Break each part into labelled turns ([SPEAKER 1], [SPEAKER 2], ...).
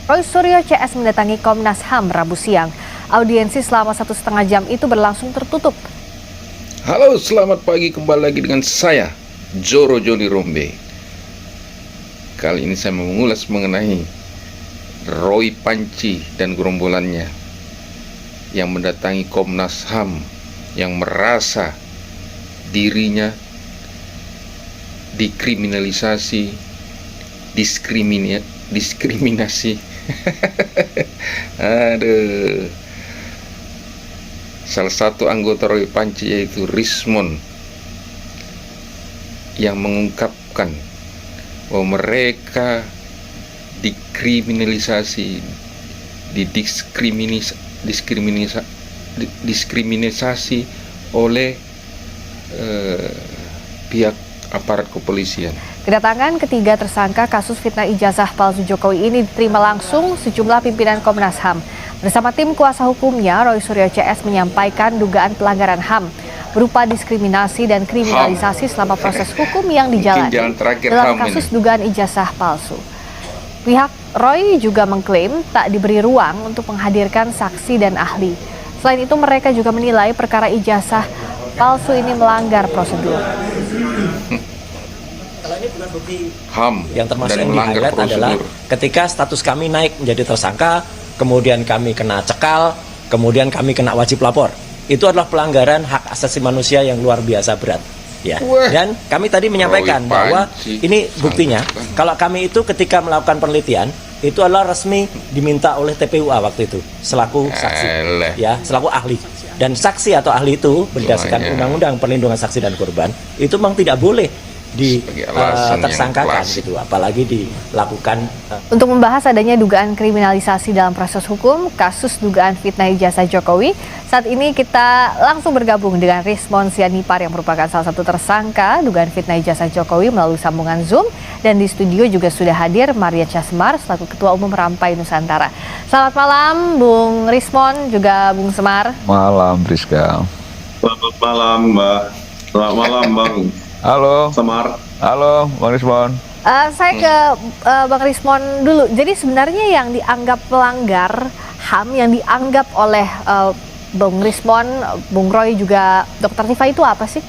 [SPEAKER 1] Roy Suryo CS mendatangi Komnas HAM Rabu siang. Audiensi selama 1,5 jam itu berlangsung tertutup.
[SPEAKER 2] Halo, selamat pagi, kembali lagi dengan saya, Joro Joni Rombe. Kali ini saya mau mengulas mengenai Roy Panci dan gerombolannya yang mendatangi Komnas HAM, yang merasa dirinya dikriminalisasi, diskriminasi. Aduh. Salah satu anggota Roy Panci yaitu Rismon yang mengungkapkan bahwa mereka dikriminalisasi, diskriminasi oleh pihak aparat kepolisian.
[SPEAKER 1] Kedatangan ketiga tersangka kasus fitnah ijazah palsu Jokowi ini diterima langsung sejumlah pimpinan Komnas HAM. Bersama tim kuasa hukumnya, Roy Suryo CS menyampaikan dugaan pelanggaran HAM berupa diskriminasi dan kriminalisasi selama proses hukum yang dijalani dalam kasus dugaan ijazah palsu. Pihak Roy juga mengklaim tak diberi ruang untuk menghadirkan saksi dan ahli. Selain itu, mereka juga menilai perkara ijazah palsu ini melanggar prosedur.
[SPEAKER 3] Kalau ini bukan bukti
[SPEAKER 2] HAM
[SPEAKER 3] yang termasuk yang di-highlight adalah ketika status kami naik menjadi tersangka, kemudian kami kena cekal, kemudian kami kena wajib lapor. Itu adalah pelanggaran hak asasi manusia yang luar biasa berat. Ya. Dan kami tadi menyampaikan bahwa ini buktinya, kalau kami itu ketika melakukan penelitian, itu adalah resmi diminta oleh TPUA waktu itu selaku saksi, ya, selaku ahli. Dan saksi atau ahli itu berdasarkan Undang-Undang Perlindungan Saksi dan Korban itu memang tidak boleh tersangkakan gitu, apalagi dilakukan.
[SPEAKER 1] Untuk membahas adanya dugaan kriminalisasi dalam proses hukum kasus dugaan fitnah ijazah Jokowi, saat ini kita langsung bergabung dengan Rismon Sianipar yang merupakan salah satu tersangka dugaan fitnah ijazah Jokowi melalui sambungan Zoom, dan di studio juga sudah hadir Maria Semar selaku Ketua Umum Rampai Nusantara. Selamat malam Bung Rismon juga Bung Semar.
[SPEAKER 4] Malam Rizka.
[SPEAKER 5] Selamat malam Mbak. Selamat malam Bang.
[SPEAKER 4] Halo.
[SPEAKER 5] Semar.
[SPEAKER 4] Halo, Bang Rismon.
[SPEAKER 1] Saya ke Bang Rismon dulu. Jadi sebenarnya yang dianggap pelanggar HAM yang dianggap oleh Bung Rismon, Bung Roy juga Dr. Tifa itu apa sih?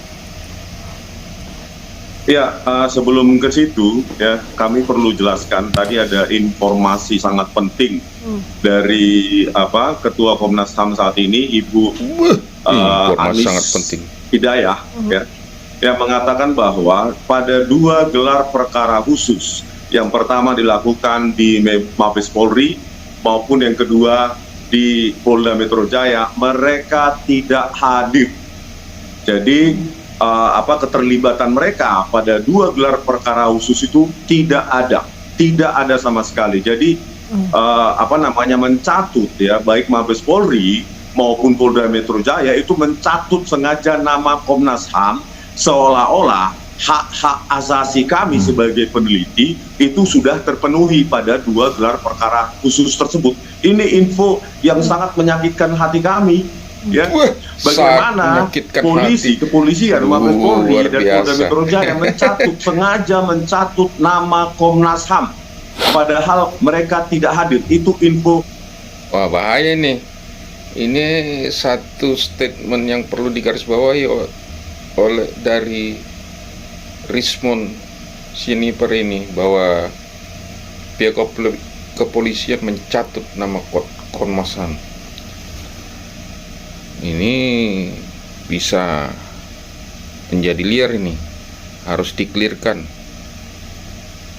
[SPEAKER 5] Ya, sebelum ke situ ya, kami perlu jelaskan tadi ada informasi sangat penting dari Ketua Komnas HAM saat ini, Ibu Anis
[SPEAKER 2] sangat penting.
[SPEAKER 5] Hidayah, ya, yang mengatakan bahwa pada 2 gelar perkara khusus, yang pertama dilakukan di Mabes Polri maupun yang kedua di Polda Metro Jaya, mereka tidak hadir. Jadi keterlibatan mereka pada 2 gelar perkara khusus itu tidak ada sama sekali. Jadi mencatut ya, baik Mabes Polri maupun Polda Metro Jaya itu mencatut sengaja nama Komnas HAM seolah-olah hak-hak asasi kami sebagai peneliti itu sudah terpenuhi pada 2 gelar perkara khusus tersebut. Ini info yang sangat menyakitkan hati kami. Ya, bagaimana kepolisian, Mabes Polri dan Polda Metro Jaya sengaja mencatut nama Komnas HAM, padahal mereka tidak hadir. Itu info.
[SPEAKER 2] Wah, bahaya nih. Ini satu statement yang perlu digarisbawahi oleh dari Rismon Sianipar ini, bahwa pihak kepolisian mencatut nama Komnas HAM. Ini bisa menjadi liar, ini harus dikelirkan.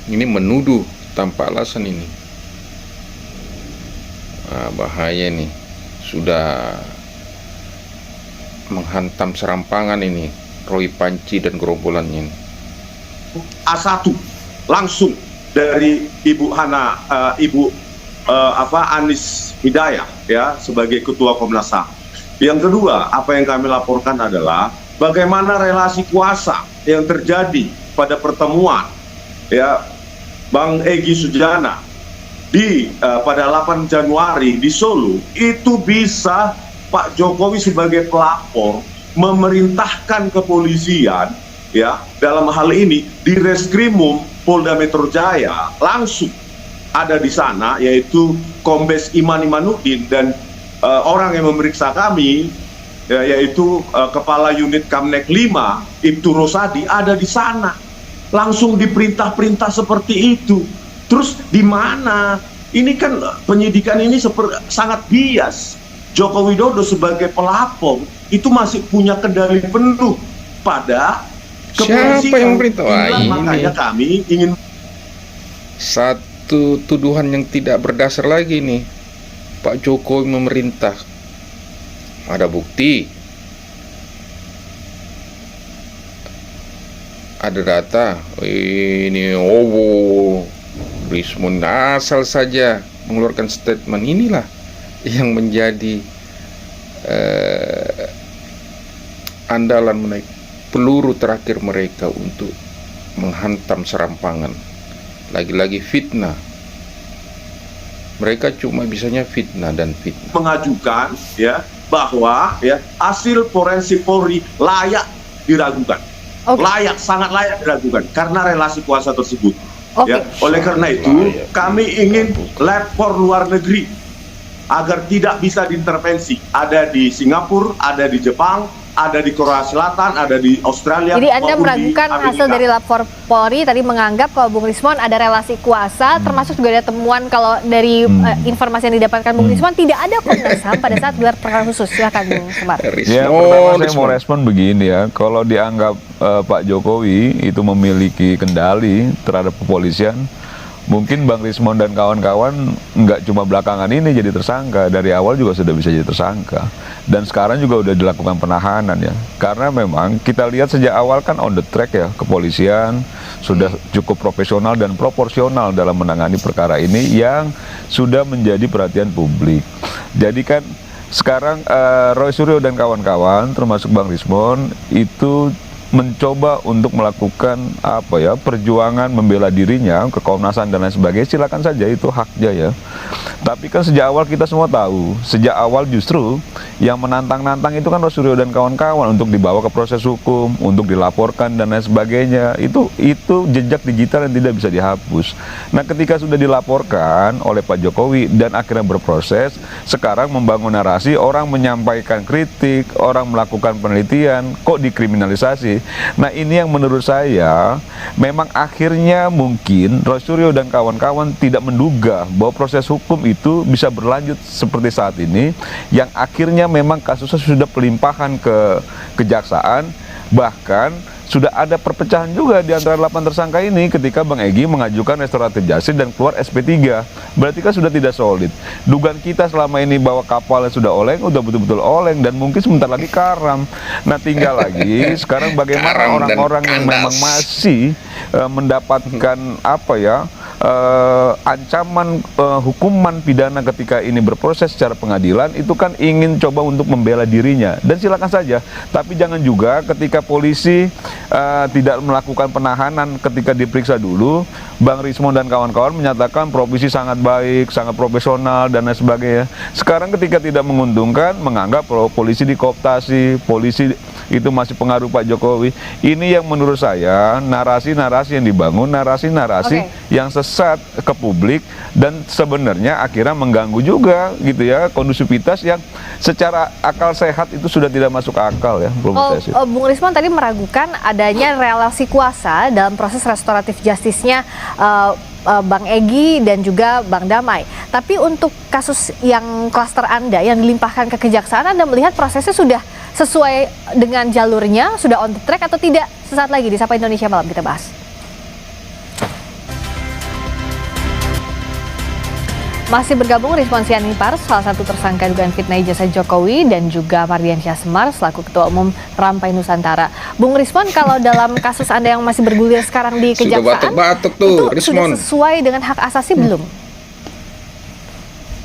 [SPEAKER 2] Ini menuduh tanpa alasan ini. Bahaya nih, sudah menghantam serampangan ini Roy Panci dan gerombolannya ini.
[SPEAKER 5] A1 langsung dari Ibu Anis Hidayah ya, sebagai Ketua Komnas HAM. Yang kedua, apa yang kami laporkan adalah bagaimana relasi kuasa yang terjadi pada pertemuan ya Bang Egy Sujana pada 8 Januari di Solo. Itu bisa Pak Jokowi sebagai pelapor memerintahkan kepolisian ya dalam hal ini di Reskrimum Polda Metro Jaya langsung ada di sana, yaitu Kombes Iman Imanuddin, dan orang yang memeriksa kami, yaitu Kepala Unit Kamnek 5, Ibtu Rosadi, ada di sana. Langsung diperintah-perintah seperti itu. Terus di mana? Ini kan penyidikan ini sangat bias. Joko Widodo sebagai pelapor itu masih punya kendali penuh pada kepolisian.
[SPEAKER 2] Siapa yang beritahu?
[SPEAKER 5] Makanya kami ingin
[SPEAKER 2] satu tuduhan yang tidak berdasar lagi nih. Pak Jokowi memerintah. Ada bukti, ada data. Ini Rismon asal saja mengeluarkan statement. Inilah yang menjadi andalan menaik peluru terakhir mereka untuk menghantam serampangan. Lagi-lagi fitnah. Mereka cuma bisanya fitnah dan fitnah.
[SPEAKER 5] mengajukan bahwa hasil forensik Polri layak diragukan.
[SPEAKER 1] Oke.
[SPEAKER 5] Sangat layak diragukan karena relasi kuasa tersebut.
[SPEAKER 1] Oke.
[SPEAKER 5] Oleh karena itu, kami ingin lab for luar negeri agar tidak bisa diintervensi. Ada di Singapura, ada di Jepang, ada di Korea Selatan, ada di Australia.
[SPEAKER 1] Jadi Anda
[SPEAKER 5] maupun di
[SPEAKER 1] meragukan hasil
[SPEAKER 5] Amerika.
[SPEAKER 1] dari lapor Polri tadi menganggap kalau Bung Rismon ada relasi kuasa, termasuk juga ada temuan kalau dari informasi yang didapatkan Bung Rismon tidak ada Komnas HAM pada saat gelar perkara khusus. Silakan Bung Semar.
[SPEAKER 4] Ya, pertama saya mau respon begini ya. Kalau dianggap Pak Jokowi itu memiliki kendali terhadap kepolisian, mungkin Bang Rismon dan kawan-kawan nggak cuma belakangan ini jadi tersangka, dari awal juga sudah bisa jadi tersangka. Dan sekarang juga udah dilakukan penahanan ya. Karena memang kita lihat sejak awal kan on the track ya, kepolisian sudah cukup profesional dan proporsional dalam menangani perkara ini yang sudah menjadi perhatian publik. Jadi kan sekarang Roy Suryo dan kawan-kawan termasuk Bang Rismon itu mencoba untuk melakukan perjuangan membela dirinya ke Komnasan dan lain sebagainya, silakan saja, itu haknya ya. Tapi kan sejak awal kita semua tahu, sejak awal justru yang menantang-nantang itu kan Rosuryo dan kawan-kawan untuk dibawa ke proses hukum, untuk dilaporkan dan lain sebagainya. Itu jejak digital yang tidak bisa dihapus. Nah, ketika sudah dilaporkan oleh Pak Jokowi dan akhirnya berproses, sekarang membangun narasi, orang menyampaikan kritik, orang melakukan penelitian, kok dikriminalisasi. Nah, ini yang menurut saya memang akhirnya mungkin Rosuryo dan kawan-kawan tidak menduga bahwa proses hukum itu bisa berlanjut seperti saat ini, yang akhirnya memang kasusnya sudah pelimpahan ke kejaksaan, bahkan sudah ada perpecahan juga di antara 8 tersangka ini ketika Bang Egy mengajukan restoratif justice dan keluar SP3. Berarti kan sudah tidak solid. Dugaan kita selama ini bahwa kapalnya sudah oleng, udah betul-betul oleng, dan mungkin sebentar lagi karam. Nah, tinggal lagi sekarang bagaimana orang-orang yang memang masih mendapatkan ancaman hukuman pidana ketika ini berproses secara pengadilan, itu kan ingin coba untuk membela dirinya, dan silakan saja. Tapi jangan juga ketika polisi tidak melakukan penahanan ketika diperiksa dulu, Bang Rismon dan kawan-kawan menyatakan provisi sangat baik, sangat profesional dan lain sebagainya. Sekarang ketika tidak menguntungkan, menganggap bahwa polisi dikooptasi, polisi itu masih pengaruh Pak Jokowi. Ini yang menurut saya narasi-narasi yang dibangun, narasi-narasi yang sesat ke publik, dan sebenarnya akhirnya mengganggu juga gitu ya kondusivitas yang secara akal sehat itu sudah tidak masuk akal ya.
[SPEAKER 1] Bung Rismon tadi meragukan adanya relasi kuasa dalam proses restoratif justice-nya Bang Egy dan juga Bang Damai. Tapi untuk kasus yang klaster Anda yang dilimpahkan ke kejaksaan, Anda melihat prosesnya sudah sesuai dengan jalurnya, sudah on the track atau tidak? Sesaat lagi di Sapa Indonesia Malam kita bahas. Masih bergabung Rismon Sianipar, salah satu tersangka dugaan fitnah ijazah Jokowi, dan juga Mardiansyah Semar selaku Ketua Umum Rampai Nusantara. Bung Rismon, kalau dalam kasus Anda yang masih bergulir sekarang di kejaksaan,
[SPEAKER 2] batuk-batuk tuh,
[SPEAKER 1] itu sudah sesuai dengan hak asasi belum?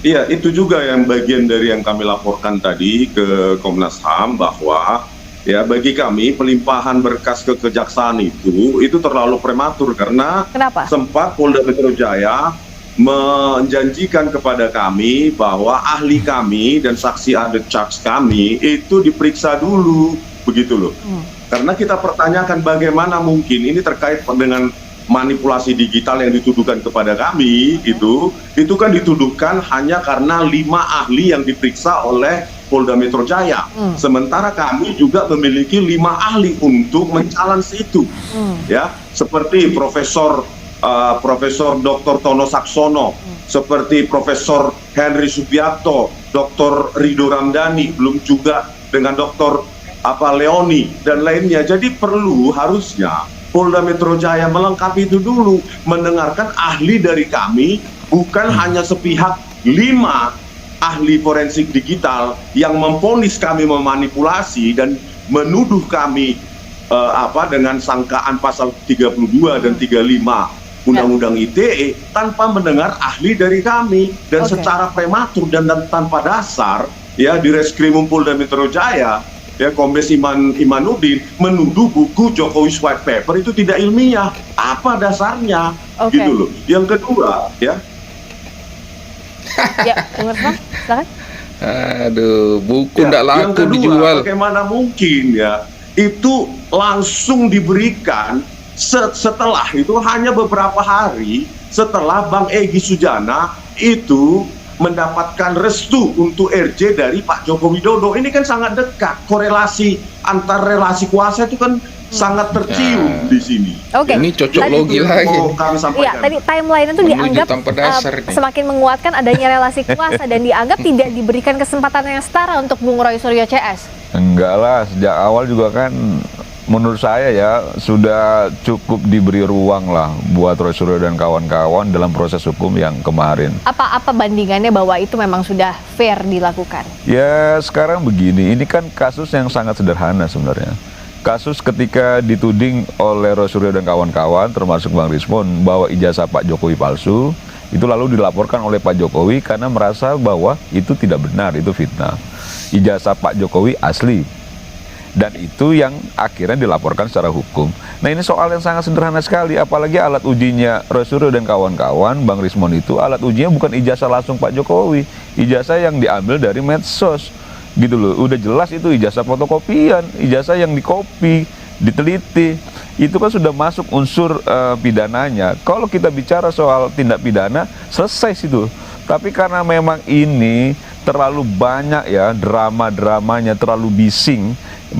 [SPEAKER 5] Iya, itu juga yang bagian dari yang kami laporkan tadi ke Komnas HAM, bahwa ya bagi kami pelimpahan berkas ke kejaksaan itu terlalu prematur, karena sempat Polda Metro Jaya menjanjikan kepada kami bahwa ahli kami dan saksi under charge kami itu diperiksa dulu, begitu loh. Karena kita pertanyakan bagaimana mungkin ini terkait dengan manipulasi digital yang dituduhkan kepada kami itu kan dituduhkan hanya karena 5 ahli yang diperiksa oleh Polda Metro Jaya. Sementara kami juga memiliki 5 ahli untuk men-challenge itu. Ya, seperti Profesor Dr. Tono Saksono, seperti Profesor Henry Subiakto, Dr. Rido Ramdhani, belum juga dengan Dr. Leoni dan lainnya. Jadi harusnya Polda Metro Jaya melengkapi itu dulu, mendengarkan ahli dari kami, bukan hanya sepihak 5 ahli forensik digital yang memvonis kami memanipulasi dan menuduh kami dengan sangkaan pasal 32 dan 35 Undang-Undang ITE tanpa mendengar ahli dari kami dan secara prematur dan tanpa dasar ya di Reskrimum Polda Metro Jaya ya Kombes Imanuddin menuduh buku Jokowi's White Paper itu tidak ilmiah. Apa dasarnya? Gitu loh. Yang kedua ya.
[SPEAKER 1] Ya, silakan.
[SPEAKER 2] Aduh, buku tidak laku dijual.
[SPEAKER 5] Bagaimana mungkin ya itu langsung diberikan setelah itu hanya beberapa hari setelah Bang Egy Sujana itu mendapatkan restu untuk RJ dari Pak Joko Widodo. Ini kan sangat dekat, korelasi antar relasi kuasa itu kan sangat tercium di sini.
[SPEAKER 2] Ini cocok logi lagi.
[SPEAKER 1] Iya, tadi timeline itu dianggap semakin menguatkan adanya relasi kuasa dan dianggap tidak diberikan kesempatan yang setara untuk Bung Roy Suryo CS.
[SPEAKER 4] Enggak lah, sejak awal juga kan menurut saya ya sudah cukup diberi ruang lah buat Roy Suryo dan kawan-kawan dalam proses hukum yang kemarin. Apa
[SPEAKER 1] bandingannya bahwa itu memang sudah fair dilakukan?
[SPEAKER 4] Ya sekarang begini, ini kan kasus yang sangat sederhana sebenarnya. Kasus ketika dituding oleh Roy Suryo dan kawan-kawan termasuk Bang Rismond bahwa ijazah Pak Jokowi palsu, itu lalu dilaporkan oleh Pak Jokowi karena merasa bahwa itu tidak benar, itu fitnah. Ijazah Pak Jokowi asli. Dan itu yang akhirnya dilaporkan secara hukum. Nah ini soal yang sangat sederhana sekali, apalagi alat ujinya Roy Suryo dan kawan-kawan, Bang Rismond itu alat ujinya bukan ijazah langsung Pak Jokowi, ijazah yang diambil dari medsos, gitu loh. Udah jelas itu ijazah fotokopian, ijazah yang dikopi, diteliti, itu kan sudah masuk unsur pidananya. Kalau kita bicara soal tindak pidana, selesai situ. Tapi karena memang ini terlalu banyak ya drama-dramanya, terlalu bising,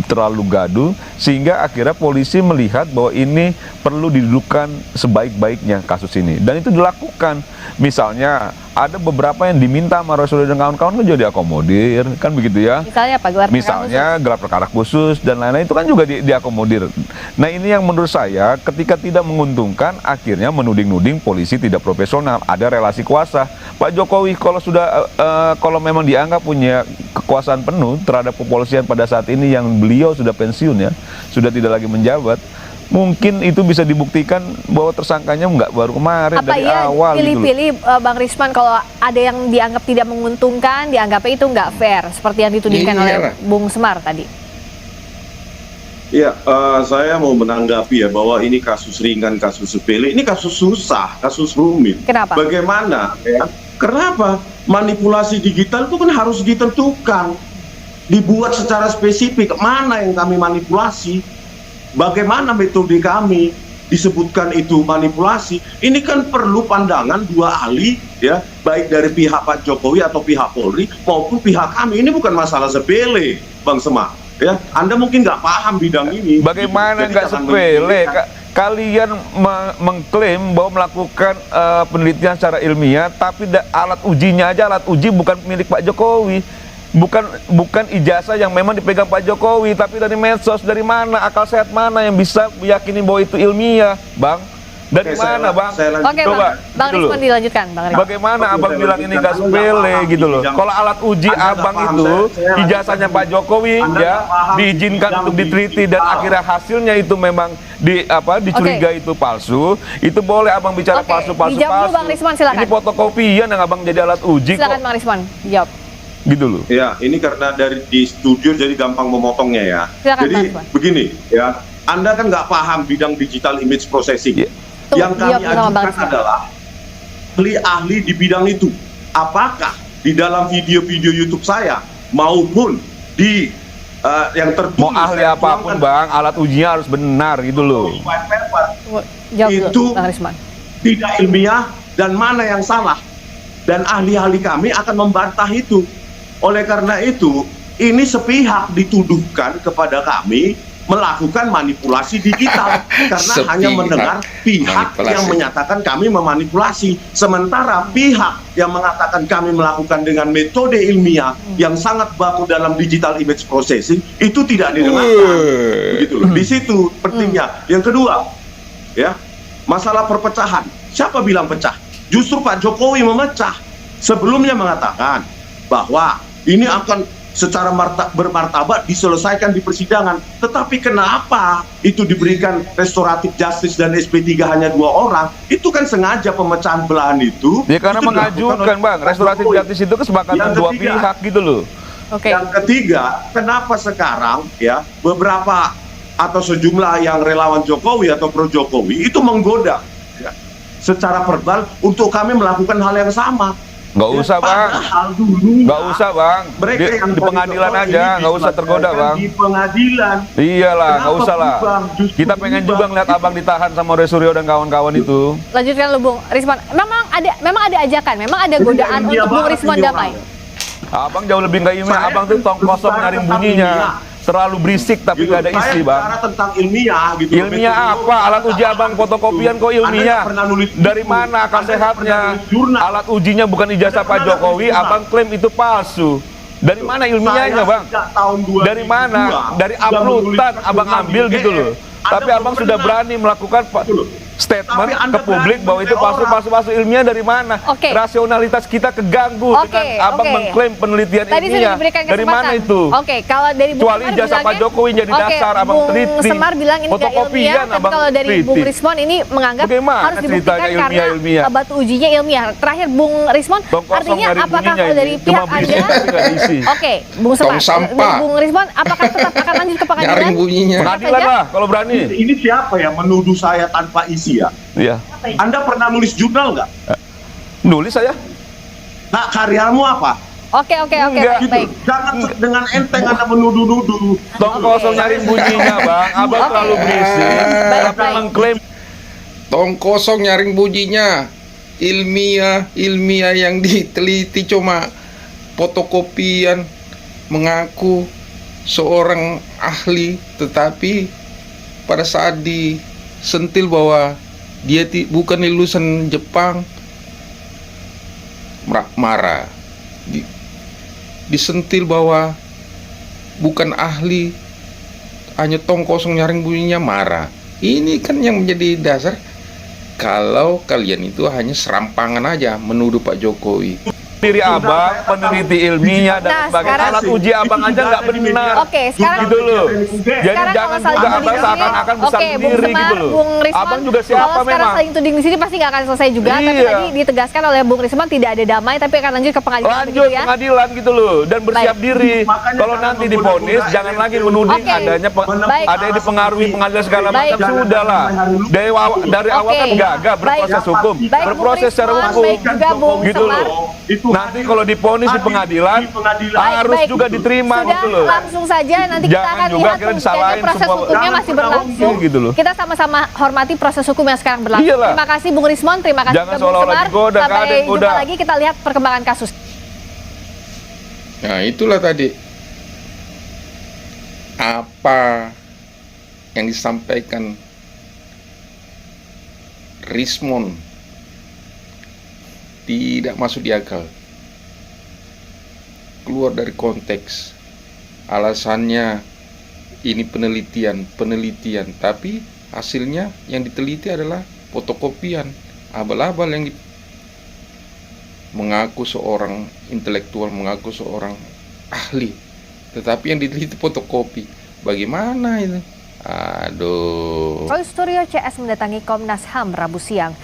[SPEAKER 4] terlalu gaduh, sehingga akhirnya polisi melihat bahwa ini perlu didudukkan sebaik-baiknya kasus ini, dan itu dilakukan. Misalnya ada beberapa yang diminta sama Roy Suryo dan kawan-kawan kan jadi akomodir, kan begitu ya.
[SPEAKER 1] Misalnya apa? Gelar
[SPEAKER 4] perkara khusus dan lain-lain itu kan juga diakomodir. Nah ini yang menurut saya ketika tidak menguntungkan, akhirnya menuding-nuding polisi tidak profesional, ada relasi kuasa. Pak Jokowi kalau memang dianggap punya kekuasaan penuh terhadap kepolisian pada saat ini yang beliau sudah pensiun ya, sudah tidak lagi menjabat, mungkin itu bisa dibuktikan bahwa tersangkanya nggak baru kemarin dari awal.
[SPEAKER 1] Pilih-pilih gitu Bang Risman, kalau ada yang dianggap tidak menguntungkan, dianggapnya itu nggak fair, seperti yang ditudingkan oleh Bung Semar tadi.
[SPEAKER 5] Ya, saya mau menanggapi ya bahwa ini kasus ringan, kasus sepele, ini kasus susah, kasus rumit.
[SPEAKER 1] Kenapa?
[SPEAKER 5] Bagaimana? Ya? Kenapa? Manipulasi digital itu kan harus ditentukan, dibuat secara spesifik mana yang kami manipulasi, bagaimana metode kami disebutkan itu manipulasi. Ini kan perlu pandangan 2 ahli ya, baik dari pihak Pak Jokowi atau pihak Polri maupun pihak kami. Ini bukan masalah sepele, Bang Semar. Ya, Anda mungkin nggak paham bidang ini.
[SPEAKER 4] Bagaimana nggak sepele? Kalian mengklaim bahwa melakukan penelitian secara ilmiah, tapi alat ujinya aja, alat uji bukan milik Pak Jokowi, bukan ijazah yang memang dipegang Pak Jokowi, tapi dari medsos. Dari mana, akal sehat mana yang bisa meyakini bahwa itu ilmiah, Bang? Dari mana, Bang?
[SPEAKER 1] Oke,
[SPEAKER 4] coba,
[SPEAKER 1] Bang Rismond dilanjutkan, Bang Rismond.
[SPEAKER 4] Bagaimana Abang bilang ini nggak sepele gitu loh? Kalau alat uji Abang itu ijazahnya Pak Jokowi ya diizinkan untuk diteliti dan akhirnya hasilnya itu memang dicurigai itu palsu, itu boleh Abang bicara palsu.
[SPEAKER 1] Dijawab dulu Bang Rismond, silakan.
[SPEAKER 4] Ini fotokopian yang Abang jadi alat uji.
[SPEAKER 1] Silakan Bang Rismond, jawab.
[SPEAKER 4] Gitu loh.
[SPEAKER 5] Ya, ini karena di studio jadi gampang memotongnya ya.
[SPEAKER 1] Silakan,
[SPEAKER 5] jadi begini ya, Anda kan nggak paham bidang digital image processing. Yang kami ajukan adalah ahli di bidang itu. Apakah di dalam video-video YouTube saya maupun di yang tertulis,
[SPEAKER 4] mau ahli apapun Bang, alat ujinya harus benar gitu loh.
[SPEAKER 1] Jawab
[SPEAKER 5] itu
[SPEAKER 1] dulu, Bang Rismon.
[SPEAKER 5] tidak ilmiah dan mana yang salah. Dan ahli-ahli kami akan membantah itu. Oleh karena itu, ini sepihak dituduhkan kepada kami melakukan manipulasi digital karena hanya mendengar pihak yang menyatakan kami memanipulasi, sementara pihak yang mengatakan kami melakukan dengan metode ilmiah yang sangat baku dalam digital image processing itu tidak didengarkan. Begitu loh. Di situ pentingnya. Yang kedua, ya, masalah perpecahan. Siapa bilang pecah? Justru Pak Jokowi memecah. Sebelumnya mengatakan bahwa ini akan secara bermartabat diselesaikan di persidangan. Tetapi kenapa itu diberikan restoratif justice dan SP3 hanya 2 orang? Itu kan sengaja pemecahan belahan itu.
[SPEAKER 4] Ya karena
[SPEAKER 5] itu
[SPEAKER 4] mengajukan, Bang. Restoratif justice itu kesepakatan dua pihak gitu loh.
[SPEAKER 1] Oke.
[SPEAKER 5] Yang ketiga, kenapa sekarang ya beberapa atau sejumlah yang relawan Jokowi atau pro Jokowi itu menggoda ya, secara verbal untuk kami melakukan hal yang sama.
[SPEAKER 4] Nggak usah, Bang. Nggak usah, Bang. Di pengadilan aja, nggak usah tergoda, Bang.
[SPEAKER 5] Di pengadilan.
[SPEAKER 4] Iyalah, nggak
[SPEAKER 5] Kenapa
[SPEAKER 4] usah lah.
[SPEAKER 5] berubah? Justru
[SPEAKER 4] Kita pengen
[SPEAKER 5] berubah.
[SPEAKER 4] juga ngeliat Abang ditahan sama Roy Suryo dan kawan-kawan itu.
[SPEAKER 1] Lanjutkan lu, Bung Rismon. Memang ada ajakan, memang ada godaan
[SPEAKER 5] Jadi,
[SPEAKER 1] untuk Bung Rismon damai.
[SPEAKER 4] Abang jauh lebih nggak ilmiah.
[SPEAKER 5] Saya
[SPEAKER 4] Abang tuh tong kosong
[SPEAKER 5] berbicara
[SPEAKER 4] nyari
[SPEAKER 5] tentang
[SPEAKER 4] bunyinya.
[SPEAKER 5] ilmiah.
[SPEAKER 4] Terlalu berisik tapi nggak ada isi, Bang.
[SPEAKER 5] Saya bicara tentang ilmiah gitu.
[SPEAKER 4] Ilmiah apa? Alat uji Abang fotokopian kok ilmiah? Dari mana akal sehatnya? Alat ujinya bukan ijazah Pak Jokowi, Abang klaim itu palsu. Dari mana ilmiahnya, Bang? Dari mana? Dari uploadan Abang ambil gitu loh. Tapi Abang sudah berani melakukan statement ke publik bahwa itu palsu ilmiah. Dari mana?
[SPEAKER 1] Oke.
[SPEAKER 4] Rasionalitas kita keganggu dengan Abang mengklaim penelitian
[SPEAKER 1] Tadi sudah
[SPEAKER 4] ilmiah.
[SPEAKER 1] diberikan
[SPEAKER 4] Dari
[SPEAKER 1] kesempatan.
[SPEAKER 4] mana itu?
[SPEAKER 1] Oke, kalau dari Bung
[SPEAKER 4] Kecuali
[SPEAKER 1] Semar
[SPEAKER 4] ijazah Pak
[SPEAKER 1] bilangnya-
[SPEAKER 4] Jokowi jadi
[SPEAKER 1] Oke,
[SPEAKER 4] dasar Abang
[SPEAKER 1] Bung
[SPEAKER 4] teliti.
[SPEAKER 1] Semar bilang ini nggak
[SPEAKER 4] Fotokopian
[SPEAKER 1] ilmiah, tapi
[SPEAKER 4] Abang
[SPEAKER 1] kalau dari Bung
[SPEAKER 4] teliti.
[SPEAKER 1] Rismon ini menganggap
[SPEAKER 4] Bagaimana
[SPEAKER 1] harus dibuktikan
[SPEAKER 4] ceritanya
[SPEAKER 1] karena
[SPEAKER 4] ilmiah?
[SPEAKER 1] batu ujinya ilmiah. Terakhir Bung Rismon,
[SPEAKER 4] Tong kosong
[SPEAKER 1] artinya
[SPEAKER 4] nyari
[SPEAKER 1] apakah
[SPEAKER 4] bunyinya
[SPEAKER 1] kalau
[SPEAKER 4] ini.
[SPEAKER 1] dari
[SPEAKER 4] Cuma
[SPEAKER 1] pihak
[SPEAKER 4] berisik
[SPEAKER 1] Anda?
[SPEAKER 4] tapi nggak diisi.
[SPEAKER 1] Oke, Bung Semar,
[SPEAKER 2] Tong sampah.
[SPEAKER 1] Bung Rismon, apakah tetap akan lanjut ke pengadilan?
[SPEAKER 2] Nyaring bunyinya.
[SPEAKER 4] Pengadilan lah kalau berani.
[SPEAKER 5] Ini siapa yang menuduh saya tanpa isi ya?
[SPEAKER 4] Iya.
[SPEAKER 5] Anda pernah nulis jurnal nggak?
[SPEAKER 4] Nulis saya.
[SPEAKER 5] Nah, karyamu apa?
[SPEAKER 1] Oke,
[SPEAKER 4] Enggak.
[SPEAKER 1] baik.
[SPEAKER 5] Jangan dengan enteng Anda menuduh-nuduh.
[SPEAKER 4] Tong kosong nyari bunyinya, Bang. Abang
[SPEAKER 1] Oke.
[SPEAKER 4] terlalu berisik.
[SPEAKER 1] Baik,
[SPEAKER 4] Tapi
[SPEAKER 1] baik.
[SPEAKER 4] mengklaim
[SPEAKER 2] Tong kosong nyaring bunyinya. Ilmiah yang diteliti cuma fotokopian, mengaku seorang ahli, tetapi pada saat disentil bahwa dia bukan lulusan Jepang, marah. Disentil bahwa bukan ahli, hanya tong kosong nyaring bunyinya, marah. Ini kan yang menjadi dasar kalau kalian itu hanya serampangan aja menuduh Pak Jokowi.
[SPEAKER 4] diri Abang peneliti ilmiah dan
[SPEAKER 1] Nah,
[SPEAKER 4] sebagai
[SPEAKER 1] sekarang-
[SPEAKER 4] alat uji Abang aja nggak benar.
[SPEAKER 1] Oke, sekarang
[SPEAKER 4] Gitu loh. Jadi
[SPEAKER 1] Sekarang
[SPEAKER 4] jangan
[SPEAKER 1] kalau saling
[SPEAKER 4] juga
[SPEAKER 1] tuding
[SPEAKER 4] Abang
[SPEAKER 1] di sini,
[SPEAKER 4] seakan-akan besar
[SPEAKER 1] oke, Bung
[SPEAKER 4] sendiri
[SPEAKER 1] Semar,
[SPEAKER 4] gitu loh.
[SPEAKER 1] Bung Rismon,
[SPEAKER 4] Abang juga siapa
[SPEAKER 1] kalau sekarang
[SPEAKER 4] memang?
[SPEAKER 1] saling tuding di sini pasti nggak akan selesai juga. Tapi
[SPEAKER 4] Iya.
[SPEAKER 1] tadi ditegaskan oleh Bung Rismon tidak ada damai, tapi akan lanjut ke pengadilan
[SPEAKER 4] Lanjut
[SPEAKER 1] begitu ya.
[SPEAKER 4] pengadilan gitu loh dan bersiap
[SPEAKER 1] Baik.
[SPEAKER 4] diri.
[SPEAKER 5] Makanya
[SPEAKER 4] Kalau
[SPEAKER 5] jangan
[SPEAKER 4] nanti
[SPEAKER 5] menggoda-goda
[SPEAKER 4] divonis jangan lagi menuding
[SPEAKER 1] Oke.
[SPEAKER 4] adanya
[SPEAKER 1] Baik.
[SPEAKER 4] ada yang dipengaruhi pengadilan segala
[SPEAKER 1] Baik.
[SPEAKER 4] macam, sudah lah. Dari awal
[SPEAKER 1] Oke.
[SPEAKER 4] kan gagah berproses
[SPEAKER 1] Baik.
[SPEAKER 4] hukum,
[SPEAKER 1] Baik, Bung
[SPEAKER 4] berproses secara
[SPEAKER 1] Rismon,
[SPEAKER 4] hukum.
[SPEAKER 1] baik juga Bung
[SPEAKER 4] Gitu
[SPEAKER 1] Semar.
[SPEAKER 4] loh. Nanti kalau divonis di pengadilan harus
[SPEAKER 1] Baik.
[SPEAKER 4] juga diterima
[SPEAKER 1] Sudah
[SPEAKER 4] gitu loh.
[SPEAKER 1] langsung saja nanti kita
[SPEAKER 4] Jangan
[SPEAKER 1] akan
[SPEAKER 4] juga
[SPEAKER 1] lihat
[SPEAKER 4] akhirnya
[SPEAKER 1] tuh,
[SPEAKER 4] disalahin
[SPEAKER 1] kayaknya proses
[SPEAKER 4] semua.
[SPEAKER 1] hukumnya masih
[SPEAKER 5] Jangan
[SPEAKER 1] berlangsung.
[SPEAKER 4] gitu loh.
[SPEAKER 1] Kita sama-sama hormati proses hukum yang sekarang berlangsung.
[SPEAKER 4] Iyalah.
[SPEAKER 1] Terima kasih Bung Rismon, terima kasih
[SPEAKER 4] Jangan
[SPEAKER 1] juga Bung
[SPEAKER 4] seolah-olah
[SPEAKER 1] Semar.
[SPEAKER 4] digoda, nggak ada
[SPEAKER 1] Sampai
[SPEAKER 4] yang
[SPEAKER 1] jumpa
[SPEAKER 4] goda.
[SPEAKER 1] lagi, kita lihat perkembangan kasus.
[SPEAKER 2] Nah, itulah tadi apa yang disampaikan Rismon tidak masuk di akal, keluar dari konteks. Alasannya ini penelitian, tapi hasilnya yang diteliti adalah fotokopian, abal-abal yang mengaku seorang intelektual, mengaku seorang ahli, tetapi yang diteliti fotokopi. Bagaimana itu? Aduh.
[SPEAKER 1] Roy Suryo CS mendatangi Komnas HAM Rabu siang.